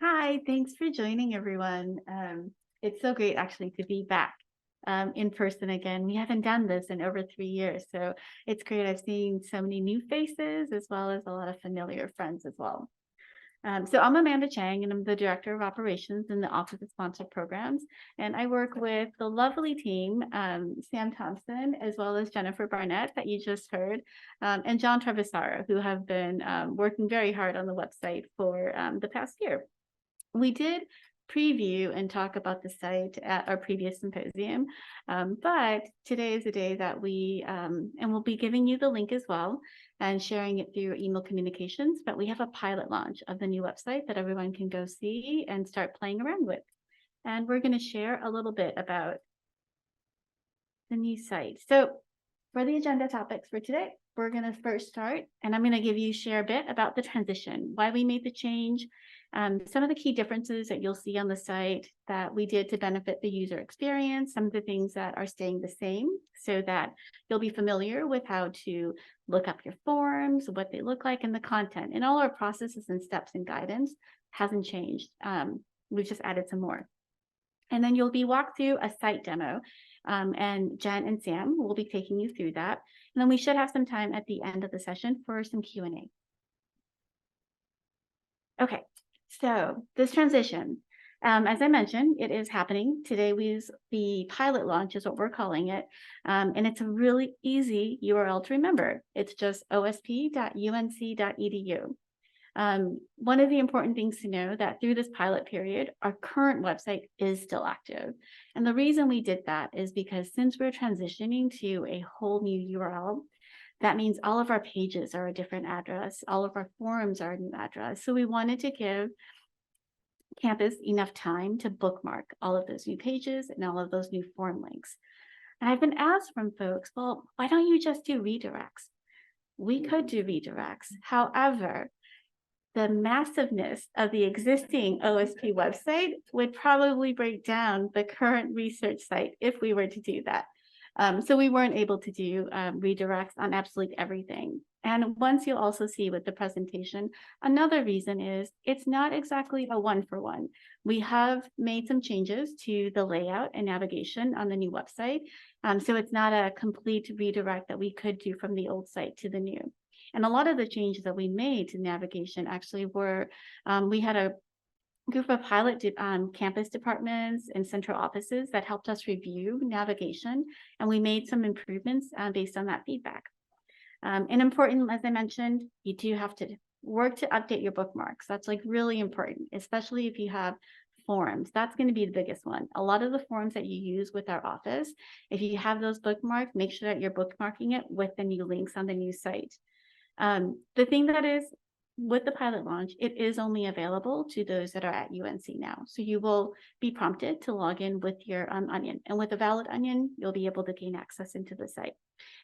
Hi, thanks for joining everyone. It's so great actually to be back in person again. We haven't done this in over 3 years, so it's great. I've seen so many new faces as well as a lot of familiar friends as well. So I'm Amanda Chang, and I'm the Director of Operations in the Office of Sponsored Programs. And I work with the lovely team, Sam Thompson, as well as Jennifer Barnett that you just heard, and John Trevisara, who have been working very hard on the website for the past year. We did preview and talk about the site at our previous symposium, but today is the day that and we'll be giving you the link as well and sharing it through email communications, but we have a pilot launch of the new website that everyone can go see and start playing around with. And we're going to share a little bit about the new site. So for the agenda topics for today, we're going to first start, and I'm going to share a bit about the transition, why we made the change, some of the key differences that you'll see on the site that we did to benefit the user experience, some of the things that are staying the same so that you'll be familiar with how to look up your forms, what they look like, and the content. And all our processes and steps and guidance hasn't changed. We've just added some more. And then you'll be walked through a site demo, and Jen and Sam will be taking you through that. And then we should have some time at the end of the session for some Q&A. Okay, so this transition, as I mentioned, it is happening today. The pilot launch is what we're calling it, and it's a really easy URL to remember. It's just osp.unc.edu. One of the important things to know that through this pilot period, our current website is still active. And the reason we did that is because since we're transitioning to a whole new URL, that means all of our pages are a different address, all of our forums are a new address. So we wanted to give campus enough time to bookmark all of those new pages and all of those new form links. And I've been asked from folks, well, why don't you just do redirects? We could do redirects. However, the massiveness of the existing OSP website would probably break down the current research site if we were to do that. So we weren't able to do redirects on absolutely everything. And once you'll also see with the presentation, another reason is it's not exactly a one-for-one. We have made some changes to the layout and navigation on the new website. So it's not a complete redirect that we could do from the old site to the new. And a lot of the changes that we made to navigation actually were, we had a group of pilot campus departments and central offices that helped us review navigation, and we made some improvements based on that feedback. And important, as I mentioned, you do have to work to update your bookmarks. That's like really important, especially if you have forums. That's going to be the biggest one. A lot of the forums that you use with our office, if you have those bookmarked, make sure that you're bookmarking it with the new links on the new site. The thing that is with the pilot launch, it is only available to those that are at UNC now. So you will be prompted to log in with your onion, and with a valid onion, you'll be able to gain access into the site.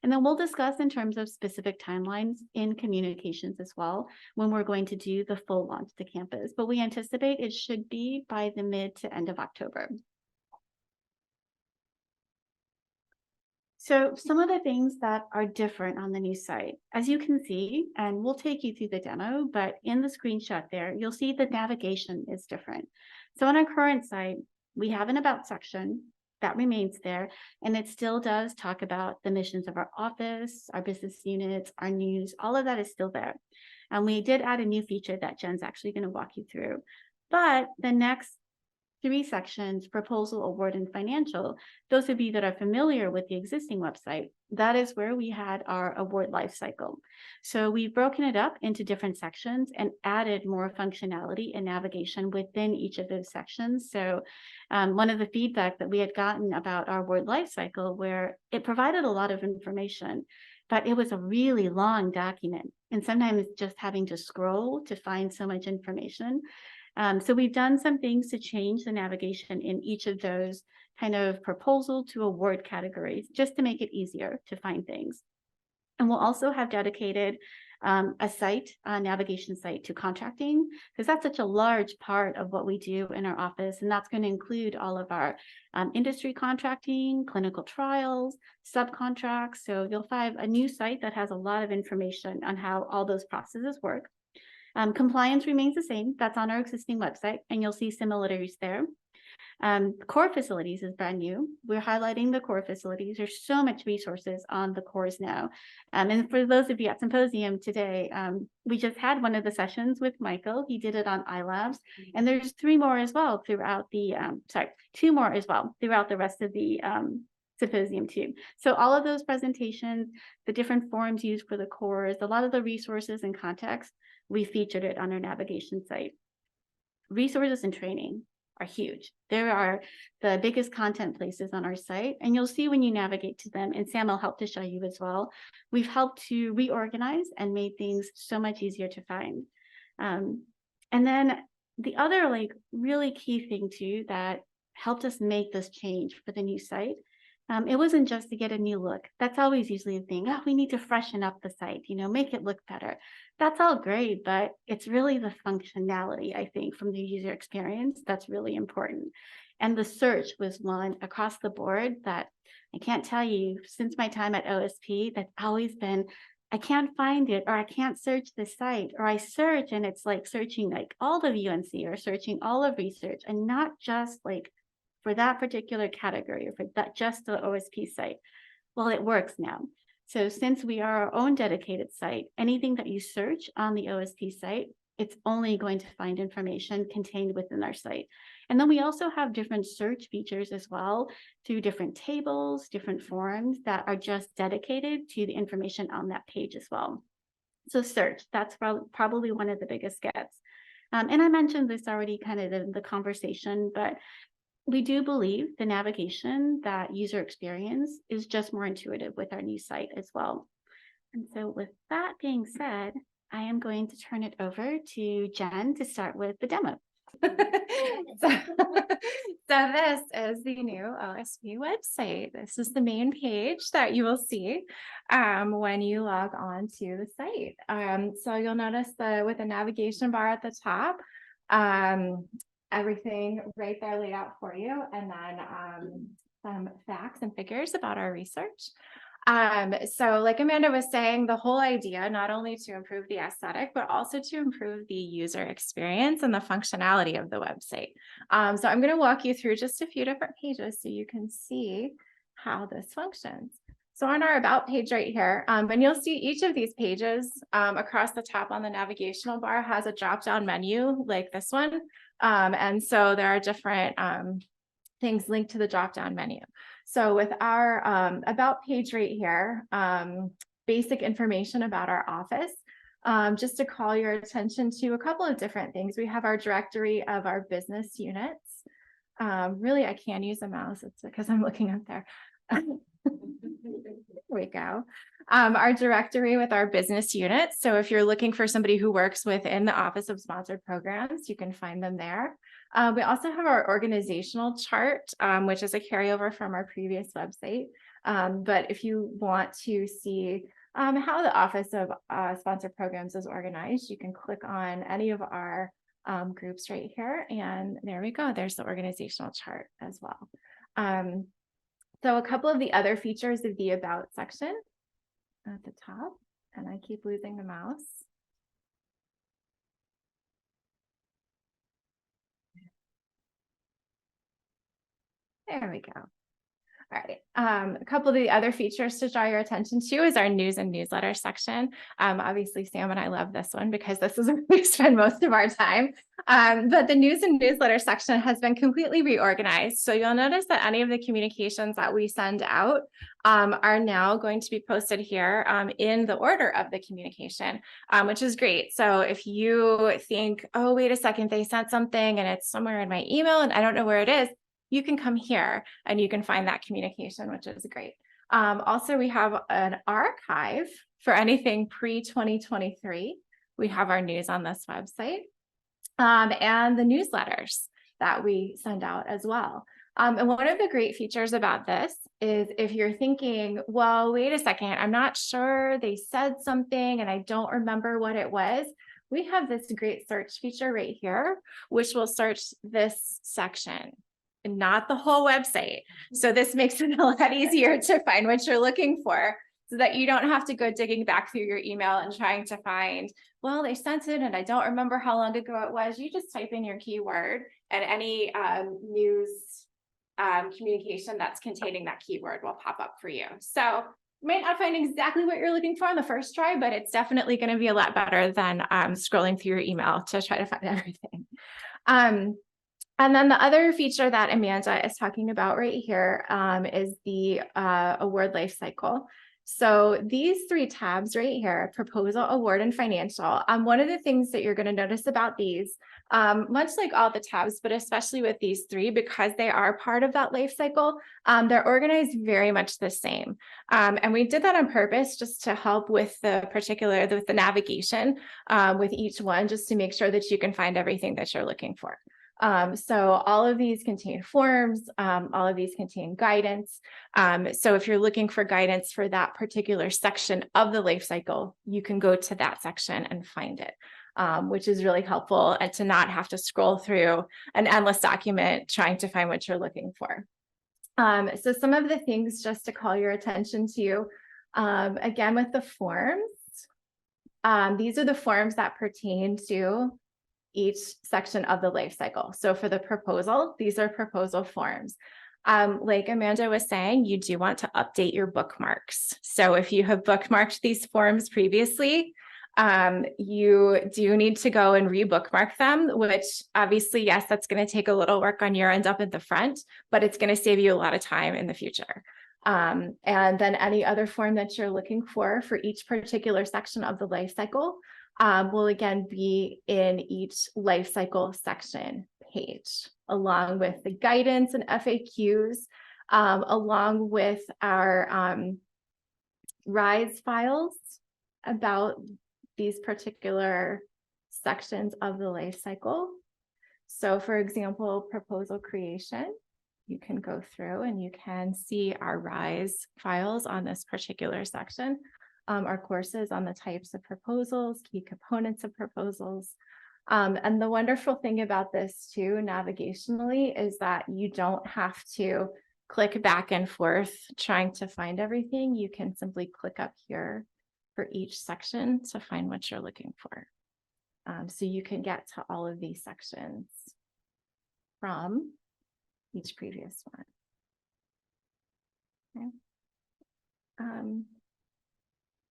And then we'll discuss in terms of specific timelines in communications as well when we're going to do the full launch to campus. But we anticipate it should be by the mid to end of October. So some of the things that are different on the new site, as you can see, and we'll take you through the demo, but in the screenshot there, you'll see the navigation is different. So on our current site, we have an about section that remains there, and it still does talk about the missions of our office, our business units, our news, all of that is still there. And we did add a new feature that Jen's actually going to walk you through. But the next 3 sections, proposal, award, and financial, those of you that are familiar with the existing website, that is where we had our award life cycle. So we've broken it up into different sections and added more functionality and navigation within each of those sections. So one of the feedback that we had gotten about our award life cycle, where it provided a lot of information, but it was a really long document. And sometimes just having to scroll to find so much information. So we've done some things to change the navigation in each of those kind of proposal to award categories, just to make it easier to find things. And we'll also have dedicated a navigation site to contracting, because that's such a large part of what we do in our office. And that's going to include all of our industry contracting, clinical trials, subcontracts. So you'll find a new site that has a lot of information on how all those processes work. Compliance remains the same. That's on our existing website, and you'll see similarities there. Core facilities is brand new. We're highlighting the core facilities. There's so much resources on the cores now. And for those of you at Symposium today, we just had one of the sessions with Michael. He did it on iLabs, and there's 3 more as well throughout the, 2 more as well throughout the rest of the Symposium too. So all of those presentations, the different forums used for the cores, a lot of the resources and context, we featured it on our navigation site. Resources and training are huge. There are the biggest content places on our site, and you'll see when you navigate to them, and Sam will help to show you as well. We've helped to reorganize and made things so much easier to find. And then the other really key thing too that helped us make this change for the new site, it wasn't just to get a new look. That's always usually a thing. Oh, we need to freshen up the site, make it look better. That's all great, but it's really the functionality, I think, from the user experience that's really important. And the search was one across the board that I can't tell you, since my time at OSP, that's always been, I can't find it, or I can't search the site, or I search and it's like searching all of UNC or searching all of research, and not just for that particular category or for that just the OSP site. Well, it works now. So since we are our own dedicated site, anything that you search on the OSP site, it's only going to find information contained within our site. And then we also have different search features as well through different tables, different forums that are just dedicated to the information on that page as well. So search, that's probably one of the biggest gets. And I mentioned this already kind of in the conversation, but we do believe the navigation, that user experience, is just more intuitive with our new site as well. And so with that being said, I am going to turn it over to Jen to start with the demo. So this is the new OSP website. This is the main page that you will see when you log on to the site. So you'll notice with the navigation bar at the top, everything right there laid out for you, and then some facts and figures about our research. So like Amanda was saying, the whole idea, not only to improve the aesthetic, but also to improve the user experience and the functionality of the website. So I'm going to walk you through just a few different pages so you can see how this functions. So on our About page right here, and you'll see each of these pages across the top on the navigational bar has a drop-down menu like this one. And so there are different things linked to the drop-down menu. So with our About page right here, basic information about our office, just to call your attention to a couple of different things. We have our directory of our business units. Really, I can use a mouse. It's because I'm looking up there. There we go. Our directory with our business units. So if you're looking for somebody who works within the Office of Sponsored Programs, you can find them there. We also have our organizational chart, which is a carryover from our previous website. But if you want to see how the Office of Sponsored Programs is organized, you can click on any of our groups right here. And there we go. There's the organizational chart as well. So a couple of the other features of the About section at the top, and I keep losing the mouse. There we go. All right. A couple of the other features to draw your attention to is our news and newsletter section. Obviously, Sam and I love this one because this is where we spend most of our time. But the news and newsletter section has been completely reorganized. So you'll notice that any of the communications that we send out are now going to be posted here in the order of the communication, which is great. So if you think, oh, wait a second, they sent something and it's somewhere in my email and I don't know where it is, you can come here and you can find that communication, which is great. Also, we have an archive for anything pre-2023. We have our news on this website and the newsletters that we send out as well. And one of the great features about this is if you're thinking, well, wait a second, I'm not sure they said something and I don't remember what it was. We have this great search feature right here, which will search this section, not the whole website. So this makes it a lot easier to find what you're looking for. so that you don't have to go digging back through your email and trying to find, well, they sent it and I don't remember how long ago it was. You just type in your keyword and any news communication that's containing that keyword will pop up for you. So you might not find exactly what you're looking for on the first try, but it's definitely going to be a lot better than scrolling through your email to try to find everything. And then the other feature that Amanda is talking about right here is the award life cycle. So these three tabs right here, proposal, award, and financial. One of the things that you're going to notice about these, much like all the tabs, but especially with these three, because they are part of that life cycle, they're organized very much the same. And we did that on purpose just to help with the navigation with each one, just to make sure that you can find everything that you're looking for. So all of these contain forms, all of these contain guidance. So if you're looking for guidance for that particular section of the life cycle, you can go to that section and find it, which is really helpful, and to not have to scroll through an endless document trying to find what you're looking for. So some of the things just to call your attention to, again, with the forms, these are the forms that pertain to each section of the life cycle. So for the proposal, these are proposal forms. Like Amanda was saying, you do want to update your bookmarks. So if you have bookmarked these forms previously, you do need to go and re-bookmark them, which obviously, yes, that's going to take a little work on your end up at the front, but it's going to save you a lot of time in the future. And then any other form that you're looking for each particular section of the life cycle will again be in each life cycle section page, along with the guidance and FAQs, along with our RISE files about these particular sections of the life cycle. So for example, proposal creation, you can go through and you can see our RISE files on this particular section. Our courses on the types of proposals, key components of proposals. And the wonderful thing about this too, navigationally, is that you don't have to click back and forth trying to find everything. You can simply click up here for each section to find what you're looking for. So you can get to all of these sections from each previous one. Okay.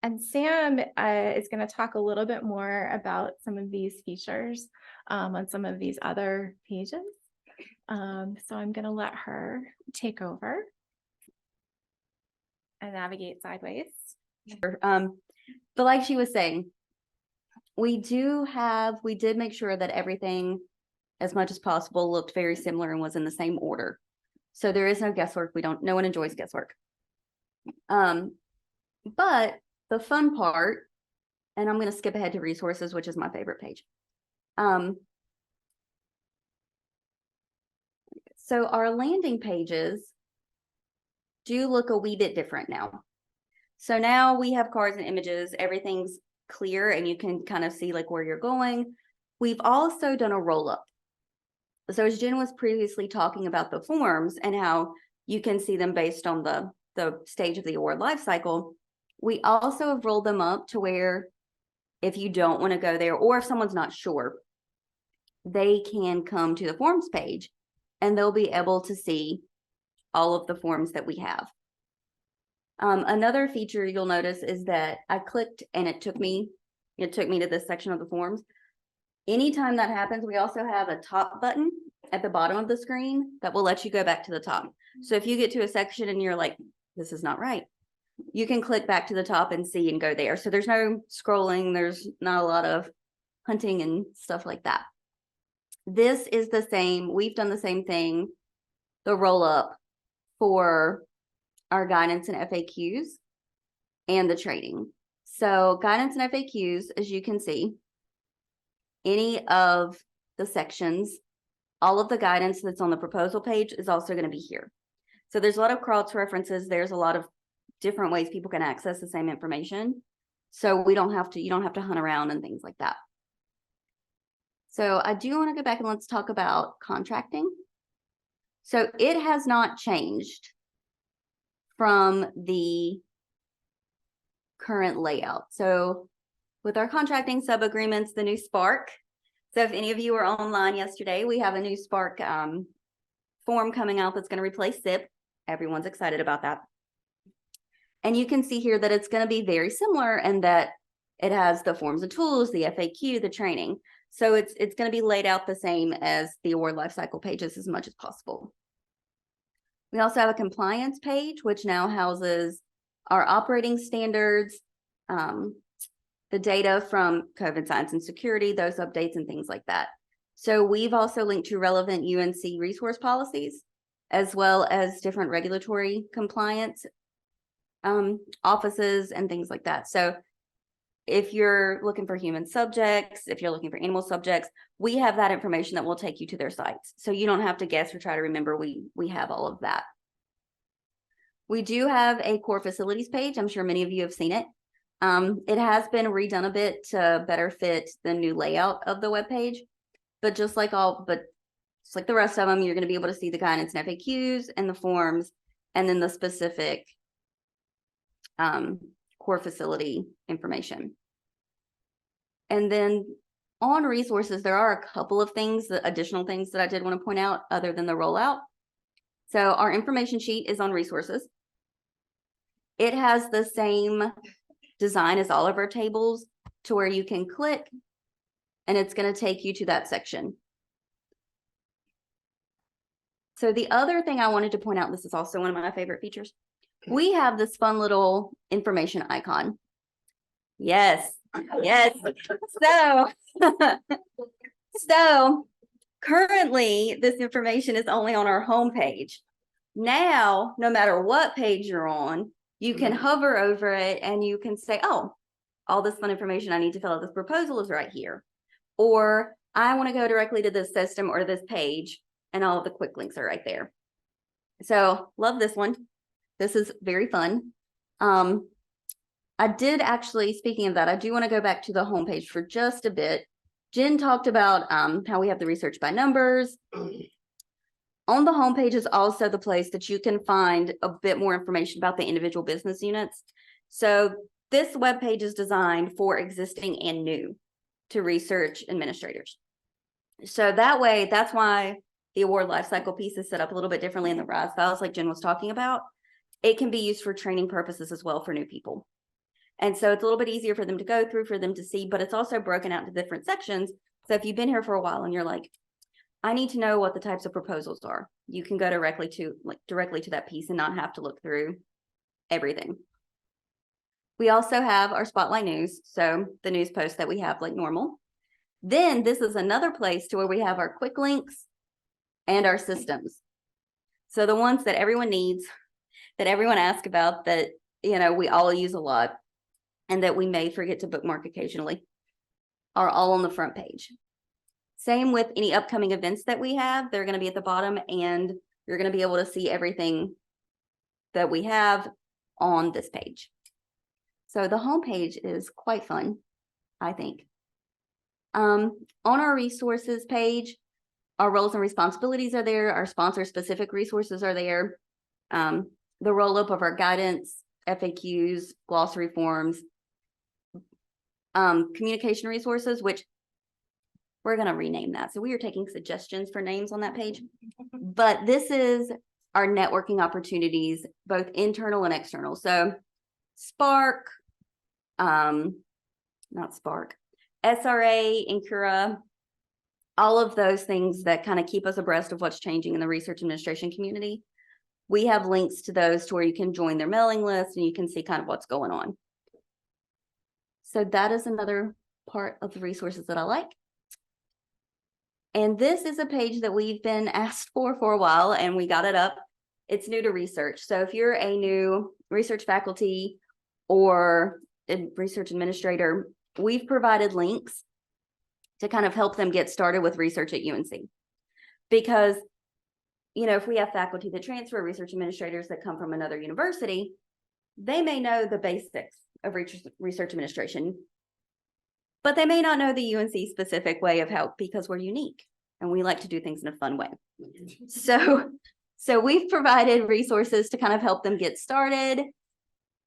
And Sam is going to talk a little bit more about some of these features on some of these other pages. So I'm going to let her take over and navigate sideways. But like she was saying, we did make sure that everything, as much as possible, looked very similar and was in the same order. So there is no guesswork. No one enjoys guesswork. But the fun part, and I'm going to skip ahead to resources, which is my favorite page. So our landing pages do look a wee bit different now. So now we have cards and images, everything's clear and you can kind of see like where you're going. We've also done a roll up. So as Jen was previously talking about the forms and how you can see them based on the stage of the award life cycle, we also have rolled them up to where if you don't want to go there, or if someone's not sure, they can come to the forms page and they'll be able to see all of the forms that we have. Another feature you'll notice is that I clicked and it took me to this section of the forms. Anytime that happens, we also have a top button at the bottom of the screen that will let you go back to the top. So if you get to a section and you're like, this is not right, you can click back to the top and see and go there. So there's no scrolling. There's not a lot of hunting and stuff like that. This is the same. We've done the same thing, the roll up for our guidance and FAQs and the training. So guidance and FAQs, as you can see, any of the sections, all of the guidance that's on the proposal page is also going to be here. So there's a lot of cross references. There's a lot of different ways people can access the same information. So you don't have to hunt around and things like that. So I do want to go back and let's talk about contracting. So it has not changed from the current layout. So with our contracting sub-agreements, the new Spark. So if any of you were online yesterday, we have a new Spark form coming out that's going to replace SIP. Everyone's excited about that. And you can see here that it's going to be very similar and that it has the forms and tools, the FAQ, the training. So it's going to be laid out the same as the award lifecycle pages as much as possible. We also have a compliance page, which now houses our operating standards, the data from COVID science and security, those updates and things like that. So we've also linked to relevant UNC resource policies, as well as different regulatory compliance offices and things like that. So if you're looking for human subjects, if you're looking for animal subjects, we have that information that will take you to their sites. So you don't have to guess or try to remember. We have all of that. We do have a core facilities page. I'm sure many of you have seen it. It has been redone a bit to better fit the new layout of the web page, but just like the rest of them, you're going to be able to see the guidance and FAQs and the forms, and then the specific core facility information. And then on resources, there are a couple of things, additional things that I did want to point out other than the rollout. So our information sheet is on resources. It has the same design as all of our tables to where you can click and it's going to take you to that section. So the other thing I wanted to point out, this is also one of my favorite features. We have this fun little information icon. Yes, yes. So currently this information is only on our home page. Now, no matter what page you're on, you can hover over it and you can say, oh, all this fun information I need to fill out this proposal is right here. Or I want to go directly to this system or this page, and all of the quick links are right there. So love this one. This is very fun. I did actually, speaking of that, I do want to go back to the homepage for just a bit. Jen talked about how we have the research by numbers. On the homepage is also the place that you can find a bit more information about the individual business units. So this webpage is designed for existing and new to research administrators. So that way, that's why the award lifecycle piece is set up a little bit differently in the RISE files like Jen was talking about. It can be used for training purposes as well for new people. And so it's a little bit easier for them to go through, for them to see, but it's also broken out into different sections. So if you've been here for a while and you're like, I need to know what the types of proposals are, you can go directly to that piece and not have to look through everything. We also have our spotlight news. So the news posts that we have like normal. Then this is another place to where we have our quick links and our systems. So the ones that everyone needs, that everyone asks about, that, you know, we all use a lot and that we may forget to bookmark occasionally, are all on the front page. Same with any upcoming events that we have. They're going to be at the bottom, and you're going to be able to see everything that we have on this page. So the homepage is quite fun, I think. On our resources page, our roles and responsibilities are there. Our sponsor-specific resources are there. The roll-up of our guidance, FAQs, glossary forms, communication resources, which we're going to rename that. So we are taking suggestions for names on that page. But this is our networking opportunities, both internal and external. So Spark, not Spark, SRA, Incura, all of those things that kind of keep us abreast of what's changing in the research administration community. We have links to those to where you can join their mailing list and you can see kind of what's going on. So that is another part of the resources that I like. And this is a page that we've been asked for a while, and we got it up. It's new to research. So if you're a new research faculty or a research administrator, we've provided links to kind of help them get started with research at UNC. Because, you know, if we have faculty that transfer, research administrators that come from another university, they may know the basics of research administration, but they may not know the UNC specific way of how, because we're unique and we like to do things in a fun way. So we've provided resources to kind of help them get started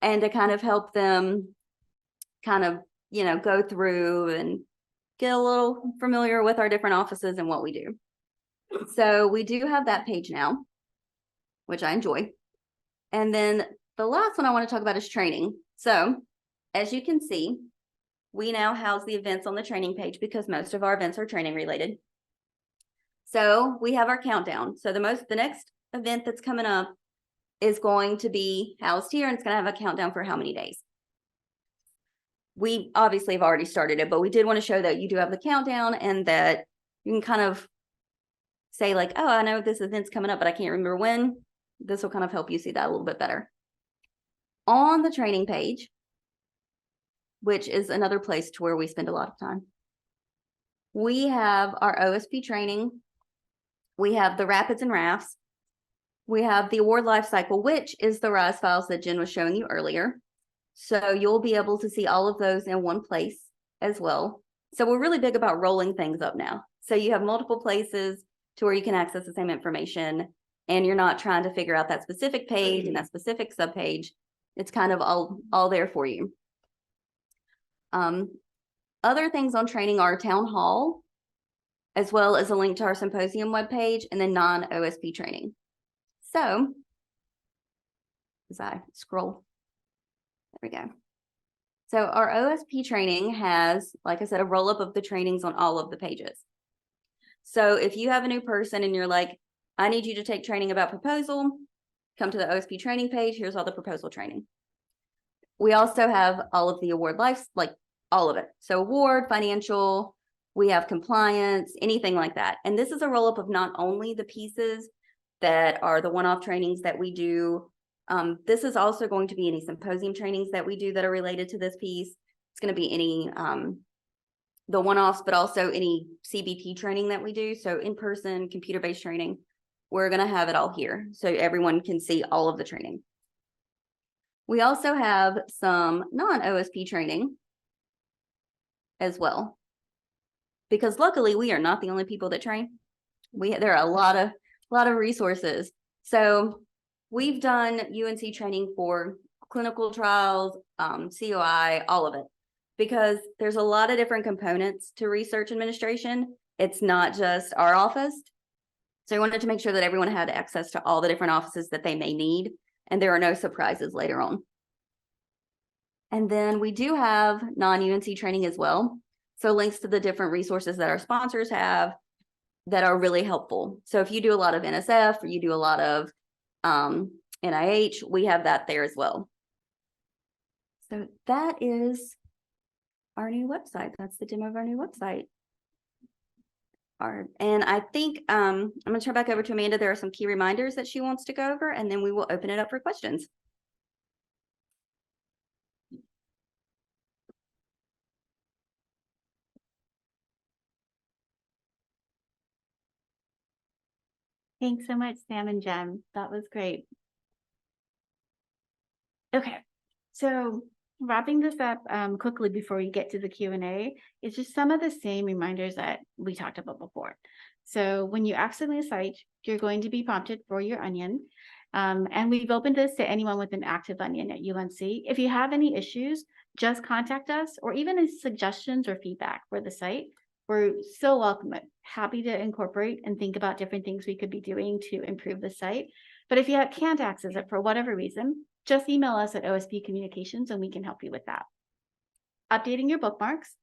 and to kind of help them kind of, go through and get a little familiar with our different offices and what we do. So we do have that page now, which I enjoy. And then the last one I want to talk about is training. So as you can see, we now house the events on the training page because most of our events are training related. So we have our countdown. So the next event that's coming up is going to be housed here, and it's going to have a countdown for how many days. We obviously have already started it, but we did want to show that you do have the countdown and that you can kind of say like, oh, I know this event's coming up, but I can't remember when. This will kind of help you see that a little bit better. On the training page, which is another place to where we spend a lot of time, we have our OSP training. We have the rapids and rafts. We have the award life cycle, which is the RISE files that Jen was showing you earlier. So you'll be able to see all of those in one place as well. So we're really big about rolling things up now. So you have multiple places to where you can access the same information, and you're not trying to figure out that specific page and that specific subpage. It's kind of all there for you. Other things on training are town hall, as well as a link to our Symposium webpage, and then non-OSP training. So as I scroll, there we go. So our OSP training has, like I said, a roll-up of the trainings on all of the pages. So if you have a new person and you're like, I need you to take training about proposal, come to the OSP training page. Here's all the proposal training. We also have all of the award life, like all of it. So award, financial, we have compliance, anything like that. And this is a roll-up of not only the pieces that are the one-off trainings that we do. This is also going to be any Symposium trainings that we do that are related to this piece. It's going to be any the one-offs, but also any CBT training that we do. So in-person, computer-based training, we're going to have it all here so everyone can see all of the training. We also have some non-OSP training as well, because luckily we are not the only people that train. There are a lot of resources. So we've done UNC training for clinical trials, COI, all of it, because there's a lot of different components to research administration. It's not just our office. So we wanted to make sure that everyone had access to all the different offices that they may need, and there are no surprises later on. And then we do have non-UNC training as well. So links to the different resources that our sponsors have that are really helpful. So if you do a lot of NSF or you do a lot of NIH, we have that there as well. So that is our new website. That's the demo of our new website. And I think I'm going to turn back over to Amanda. There are some key reminders that she wants to go over, and then we will open it up for questions. Thanks so much, Sam and Jem. That was great. Okay, so wrapping this up quickly before we get to the Q&A, it's just some of the same reminders that we talked about before. So when you access the site, you're going to be prompted for your onion. And we've opened this to anyone with an active onion at UNC. If you have any issues, just contact us, or even any suggestions or feedback for the site. We're so welcome, happy to incorporate and think about different things we could be doing to improve the site. But if you can't access it for whatever reason, just email us at OSP Communications and we can help you with that. Updating your bookmarks,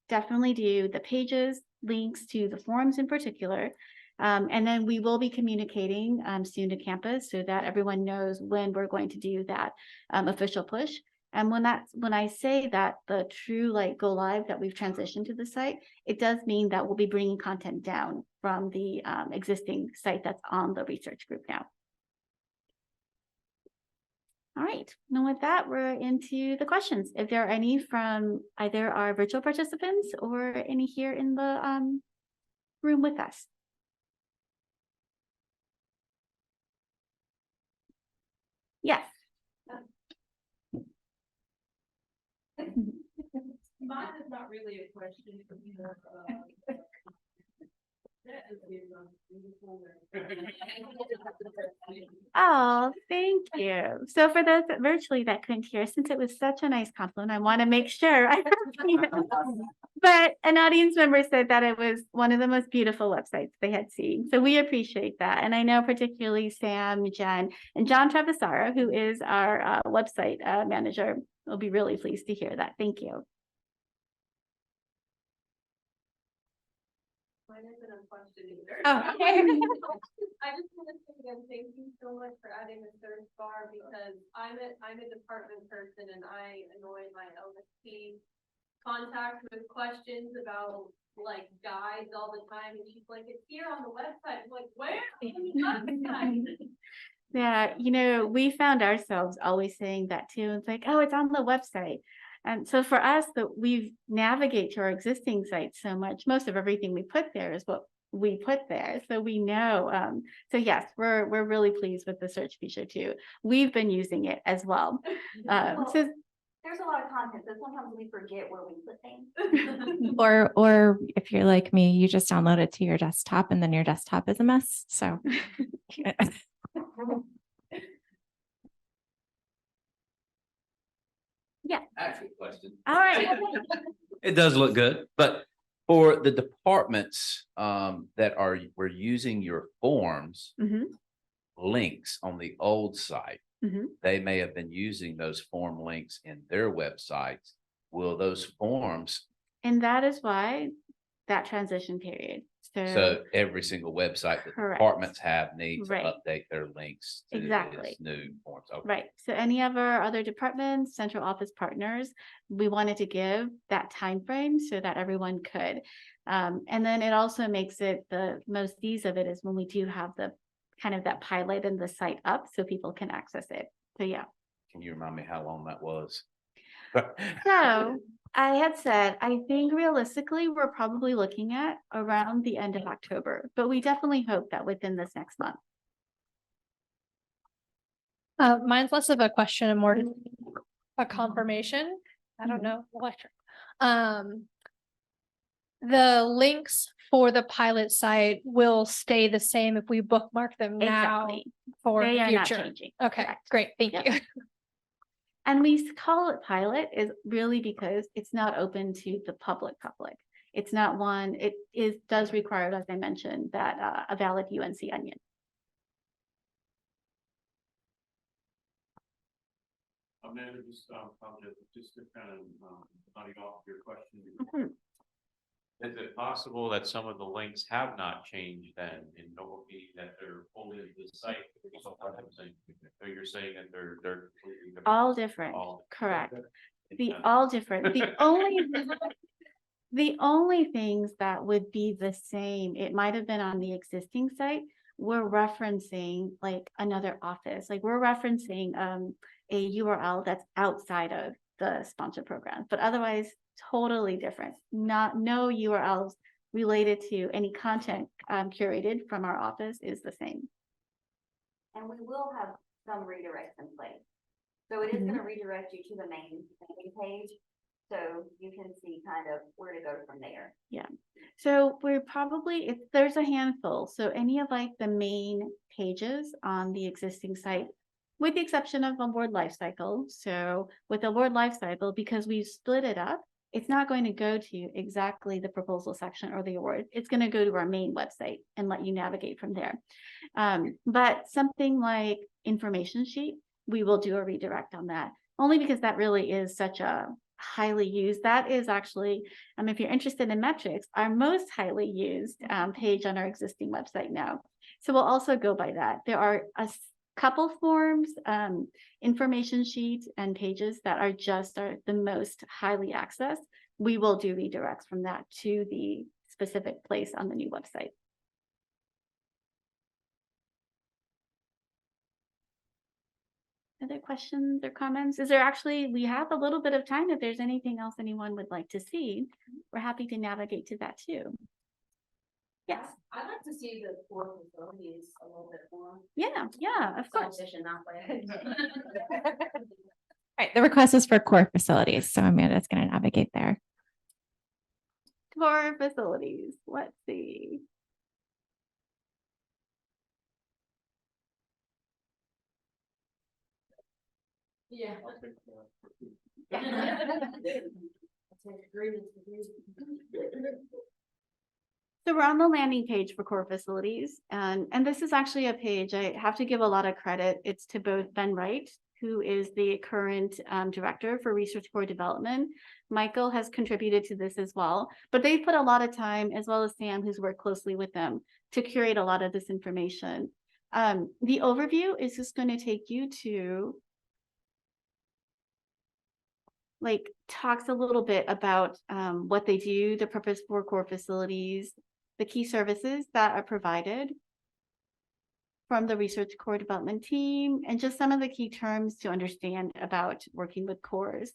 definitely do the pages, links to the forums in particular. And then we will be communicating soon to campus so that everyone knows when we're going to do that official push. And when I say that the true go live that we've transitioned to the site, it does mean that we'll be bringing content down from the existing site that's on the research group now. All right, and with that, we're into the questions. If there are any from either our virtual participants or any here in the room with us. Yes. Mine is not really a question. Oh, thank you. So for those that virtually that couldn't hear, since it was such a nice compliment, I want to make sure I but an audience member said that it was one of the most beautiful websites they had seen. So we appreciate that. And I know particularly Sam, Jen, and John Travisara, who is our website manager, will be really pleased to hear that. Thank you. Mine isn't a question either. Oh, okay. I just want to say again, thank you so much for adding the third bar because I'm a department person and I annoy my OSP contact with questions about like guides all the time and she's like, it's here on the website. I'm like, where? On the website? Yeah, you know, we found ourselves always saying that too. It's like, oh, it's on the website. And so for us, that we navigate to our existing sites so much, most of everything we put there is what we put there. So we know. So yes, we're really pleased with the search feature too. We've been using it as well. So There's a lot of content, so sometimes we forget where we put things. Or if you're like me, you just download it to your desktop and then your desktop is a mess. So yeah. Actual question. All right. It does look good, but for the departments that were using your forms Mhm. links on the old site, Mhm. they may have been using those form links in their websites. Will those forms, And that is why that transition period. so every single website that Correct. departments have need to Right. update their links to Exactly. this new forms? Okay. Right. So any of our other departments, central office partners, we wanted to give that time frame so that everyone could. And then it also makes it the most ease of it is when we do have the kind of that pilot and the site up so people can access it. So yeah. Can you remind me how long that was? So I had said, I think realistically, we're probably looking at around the end of October, but we definitely hope that within this next month. Mine's less of a question and more a confirmation. I don't know, electric. The links for the pilot site will stay the same if we bookmark them now Exactly. for They the are not future. changing. Okay, Correct. great, thank Yep. you. And we call it pilot is really because it's not open to the public. It's not one, does require, as I mentioned, that a valid UNC onion. Amanda, just to kind of muddy off your question. Mhm. Is it possible that some of the links have not changed then and it will be that they're only the site? So you're saying that they're completely different? All different, All- correct. Okay. All different. The only things that would be the same, it might have been on the existing site, we're referencing like another office, like we're referencing a URL that's outside of the sponsor program, but otherwise totally different. No URLs related to any content curated from our office is the same. And we will have some redirects in place. So it is Mhm. going to redirect you to the main landing page. So you can see kind of where to go from there. So we're probably, there's a handful. So any of like the main pages on the existing site, with the exception of Award Lifecycle. So with Award Lifecycle, because we've split it up, it's not going to go to exactly the proposal section or the award. It's going to go to our main website and let you navigate from there. But something like information sheet, we will do a redirect on that, only because that really is such a highly used. That is actually, if you're interested in metrics, our most highly used page on our existing website now. So we'll also go by that. There are a couple forms, information sheets and pages that are the most highly accessed. We will do redirects from that to the specific place on the new website. Other questions or comments? We have a little bit of time. If there's anything else anyone would like to see, we're happy to navigate to that too. Yes. I'd like to see the core facilities a little bit more. Yeah, of course. Selfish and that way. All right, the request is for core facilities, so Amanda's going to navigate there. Core facilities. Let's see. Yeah. So we're on the landing page for core facilities, and this is actually a page I have to give a lot of credit. It's to both Ben Wright, who is the current director for research core development. Michael has contributed to this as well, but they've put a lot of time, as well as Sam, who's worked closely with them, to curate a lot of this information. The overview is just going to take you to talks a little bit about what they do, the purpose for core facilities, the key services that are provided from the research core development team, and just some of the key terms to understand about working with cores.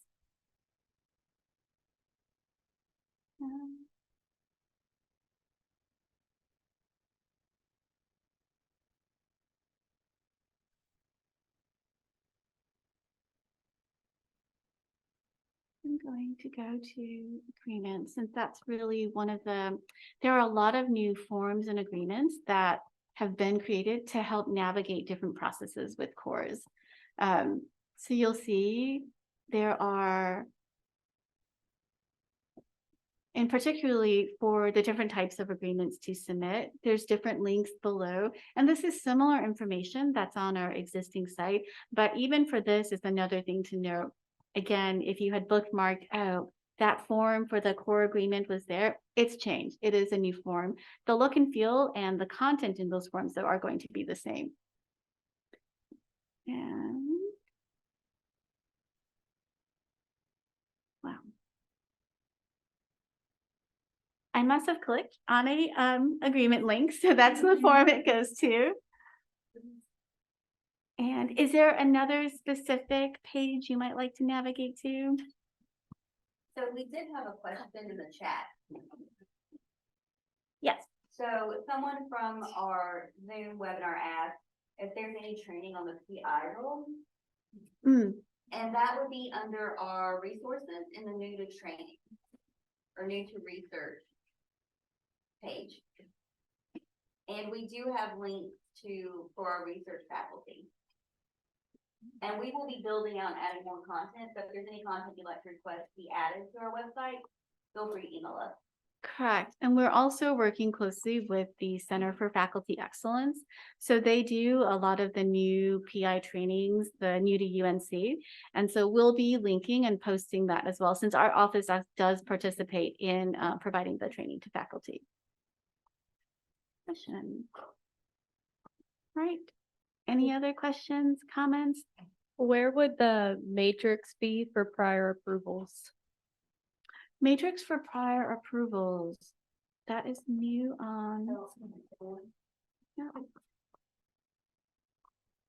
I'm going to go to agreements, since that's really one of there are a lot of new forms and agreements that have been created to help navigate different processes with cores. So you'll see there are, and particularly for the different types of agreements to submit, there's different links below. And this is similar information that's on our existing site, but even for this is another thing to note. Again, if you had bookmarked, oh, that form for the core agreement was there, it's changed. It is a new form. The look and feel and the content in those forms though are going to be the same. And wow. I must have clicked on a agreement link, so that's the form it goes to. And is there another specific page you might like to navigate to? So we did have a question in the chat. Yes. So someone from our Zoom webinar asked if there's any training on the PI role. And that would be under our resources in the new to training or new to research page. And we do have links for our research faculty. And we will be building out and adding more content. So if there's any content you'd like to request to be added to our website, feel free to email us. Correct. And we're also working closely with the Center for Faculty Excellence. So they do a lot of the new PI trainings, the new to UNC. And so we'll be linking and posting that as well, since our office does participate in providing the training to faculty. Question. Right. Any other questions, comments? Where would the matrix be for prior approvals? Matrix for prior approvals. That is new on. Yeah.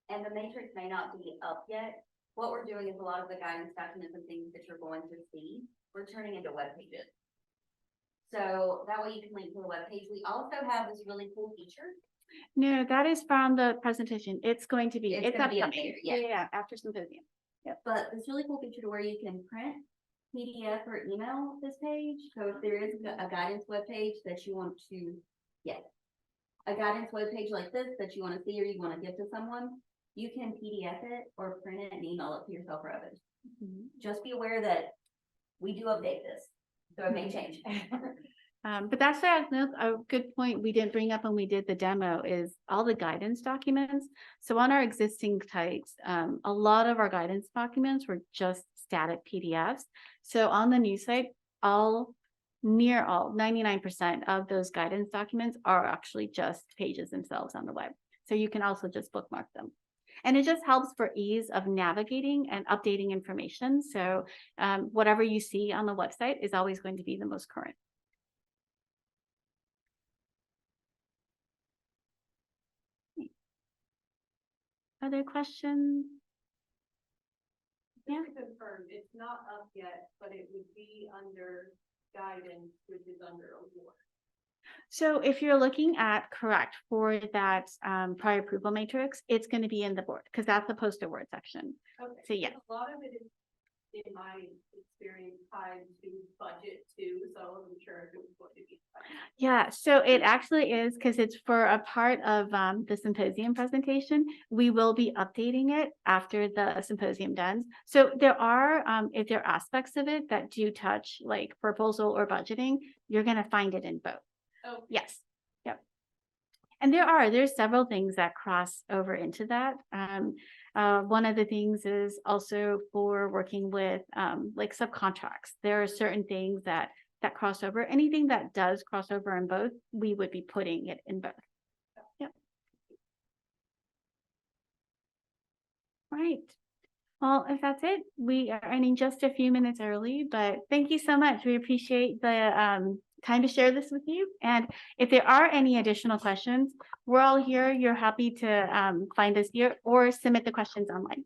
And the matrix may not be up yet. What we're doing is a lot of the guidance documents and things that you're going to see, we're turning into web pages. So that way you can link to the web page. We also have this really cool feature. No, that is from the presentation. It's going to be, It's gonna be up upcoming. there, yeah. Yeah, after Symposium. But this really cool feature to where you can print PDF or email this page. So if there is a guidance web page that you want to, a guidance web page like this that you want to see or you want to give to someone, you can PDF it or print it and email it to yourself or others. Just be aware that we do update this, so it may change. But that's a good point we didn't bring up when we did the demo is all the guidance documents. So on our existing sites, a lot of our guidance documents were just static PDFs. So on the new site, near all 99% of those guidance documents are actually just pages themselves on the web. So you can also just bookmark them. And it just helps for ease of navigating and updating information. So whatever you see on the website is always going to be the most current. Other questions? Just to confirm, it's not up yet, but it would be under guidance, which is under award. So if you're looking at correct for that prior approval matrix, it's going to be in the board because that's the post award section. Okay. So yeah. A lot of it is in my experience, tied to budget too, so I wasn't sure if it was going to be. Yeah, so it actually is because it's for a part of the symposium presentation. We will be updating it after the symposium done. So there are, if there are aspects of it that do touch like proposal or budgeting, you're gonna find it in both. Oh, Yes, yep. And there's several things that cross over into that. One of the things is also for working with like subcontracts. There are certain things that cross over. Anything that does cross over in both, we would be putting it in both. Yep. Right. Well, if that's it, we are ending just a few minutes early, but thank you so much. We appreciate the time to share this with you. And if there are any additional questions, we're all here. You're happy to find us here or submit the questions online.